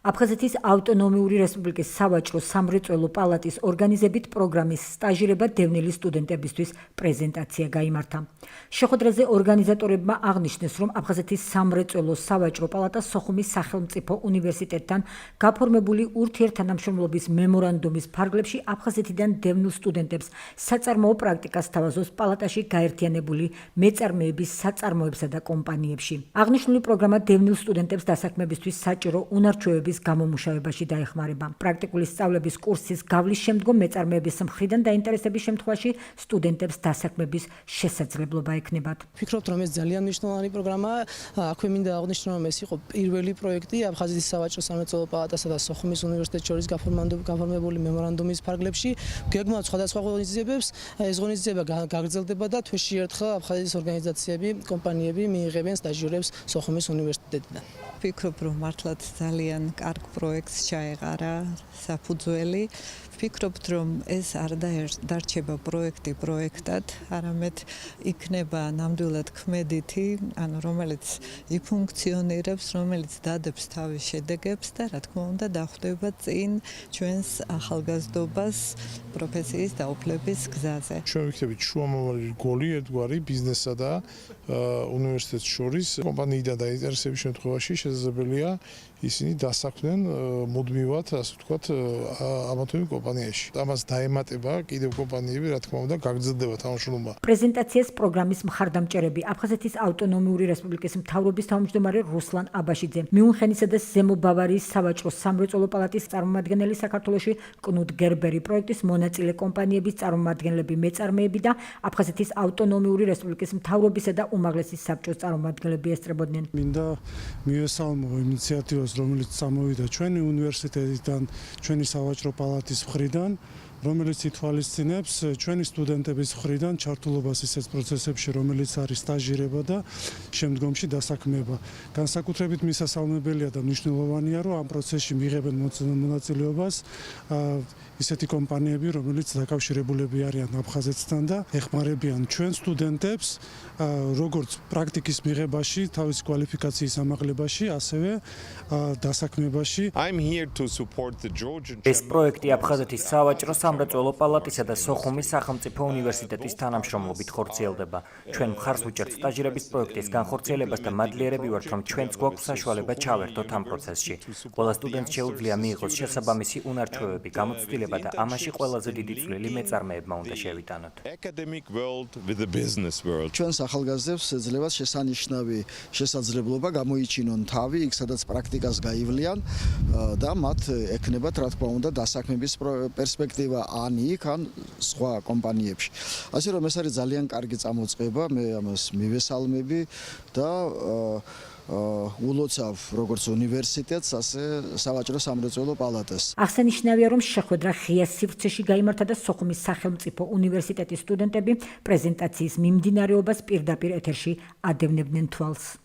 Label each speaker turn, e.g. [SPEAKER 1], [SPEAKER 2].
[SPEAKER 1] აფხაზეთის ავტონომიური რესპუბლიკის სავაჭრო სამრეწველო პალატის ორგანიზებით პროგრამის სტაჟირება დევნილი სტუდენტებისთვის პრეზენტაცია გაიმართა. შეხვედრაზე ორგანიზატორებმა აღნიშნეს, რომ აფხაზეთის სამრეწველო სავაჭრო პალატა სოხუმის სახელმწიფო უნივერსიტეტთან გაფორმებული ურთიერთთანამშრომლობის მემორანდუმის ფარგლებში აფხაზეთიდან დევნილ სტუდენტებს საწარმოო პრაქტიკას თავაზობს პალატაში გაერთიანებული მეწარმეების საწარმოებსა და კომპანიებში. აღნიშნული პროგრამა დევნილ სტუდენტებს დასაქმებისთვის საჭირო უნარჩვევების გამომუშავებაში დაეხმარება. პრაქტიკული სწავლების კურსის გავლის შემდგომ მეწარმეების მხრიდან დაინტერესების შემთხვევაში სტუდენტებს დასაქმების შესაძლებლობა ექნებათ.
[SPEAKER 2] ვფიქრობთ, რომ ეს ძალიან მნიშვნელოვანი პროგრამაა. აქვე მინდა აღვნიშნო, რომ ეს იყო პირველი პროექტი აფხაზეთის სავაჭრო სამრეწველო პალატასა და სოხუმის უნივერსიტეტს შორის გაფორმებული მემორანდუმის ფარგლებში. გეგმავთ სხვადასხვა ღონისძიებებს. ეს ღონისძიება გაგრძელდება და თვეში ერთხელ აფხაზეთის ორგანიზაციები, კომპანიები მიიღებენ სტაჟიორებს სოხუმის უნივერსიტეტიდან.
[SPEAKER 3] ვფიქრობ, რომ მართლაც ძალიან კარგ პროექტს ჩაეყარა საფუძველი. ვფიქრობთ, რომ ეს არ დარჩება პროექტი პროექტად, არამედ იქნება ნამდვილად ქმედითი, ანუ რომელიც იფუნქციონირებს, რომელიც დადებს თავის შედეგებს და რა თქმა უნდა დახვდება წინ ჩვენს ახალგაზრდობას პროფესიის დაუფლების გზაზე.
[SPEAKER 4] ჩვენ ვიქნებით შუამავალი რგოლი ერთგვარი ბიზნესსა და უნივერსიტეტს შორის. კომპანიიდან დაინტერესების შემთხვევაში შესაძლებელია ისინი დასაქმდნენ მუდმივად, ასე ვთქვათ, ამა თუ იმ კომპანიაში. ამას დაემატება კიდევ კომპანიები, რა თქმა უნდა, გაგრძელდება თანამშრომლობა.
[SPEAKER 1] პრეზენტაციას პროგრამის მხარდამჭერები აფხაზეთის ავტონომიური რესპუბლიკის მთავრობის თავმჯდომარე რუსლან აბაშიძე, მიუნხენისა და ზემო ბავარიის სავაჭრო სამრეწველო პალატის წარმომადგენელი საქართველოში კნუდ გერბერი, პროექტის მონაწილე კომპანიების წარმომადგენლები, მეწარმეები და აფხაზეთის ავტონომიური რესპუბლიკის მთავრობისა და უმაღლესი საბჭოს წარმომადგენლები ესწრებოდნენ.
[SPEAKER 5] მინდა მივესალმო ინიციატივას, რომელიც წამოვიდა ჩვენი უნივერსიტეტიდან, ჩვენი სავაჭრო პალატის მხრიდან, რომელიც ითვალისწინებს ჩვენი სტუდენტების მხრიდან ჩართულობას ისეთ პროცესებში, რომელიც არის სტაჟირება და შემდგომში დასაქმება. განსაკუთრებით მისასალმებელია და მნიშვნელოვანია, რომ ამ პროცესში მიიღებენ მონაწილეობას ისეთი კომპანიები, რომელიც დაკავშირებულები არიან აფხაზეთთან და ეხმარებიან ჩვენ სტუდენტებს როგორც პრაქტიკის მიღებაში, თავისი კვალიფიკაციის ამაღლებაში, ასევე დასაქმებაში.
[SPEAKER 6] ეს პროექტი აფხაზეთის სავაჭრო სამრეწველო პალატისა და სოხუმის სახელმწიფო უნივერსიტეტის თანამშრომლობით ხორციელდება. ჩვენ მხარს ვუჭერთ სტაჟირების პროექტის განხორციელებას და მადლიერები ვართ, რომ ჩვენც გვაქვს საშუალება ჩავერთოთ ამ პროცესში. ყველა სტუდენტს შეუძლია მიიღოს შესაბამისი უნარჩვევები, გამოცდილება და ამაში ყველაზე დიდი წვლილი მეწარმეებმა უნდა შევიტანოთ.
[SPEAKER 7] ჩვენს ახალგაზრდებს ეძლევა შესანიშნავი შესაძლებლობა გამოიჩინონ თავი იქ, სადაც პრაქტიკას გაივლიან და მათ ექნებათ, რა თქმა უნდა, დასაქმების პერსპექტივა ან იქ, ან სხვა კომპანიებში. ასე რომ ეს არის ძალიან კარგი წამოწყება, მე ამას მივესალმები და ულოცავ როგორც უნივერსიტეტს, ასე სავაჭრო სამრეწველო პალატას.
[SPEAKER 1] აღსანიშნავია, რომ შეხვედრა ღია სივრცეში გაიმართა და სოხუმის სახელმწიფო უნივერსიტეტის სტუდენტები პრეზენტაციის მიმდინარეობას პირდაპირ ეთერში ადევნებდნენ თვალს.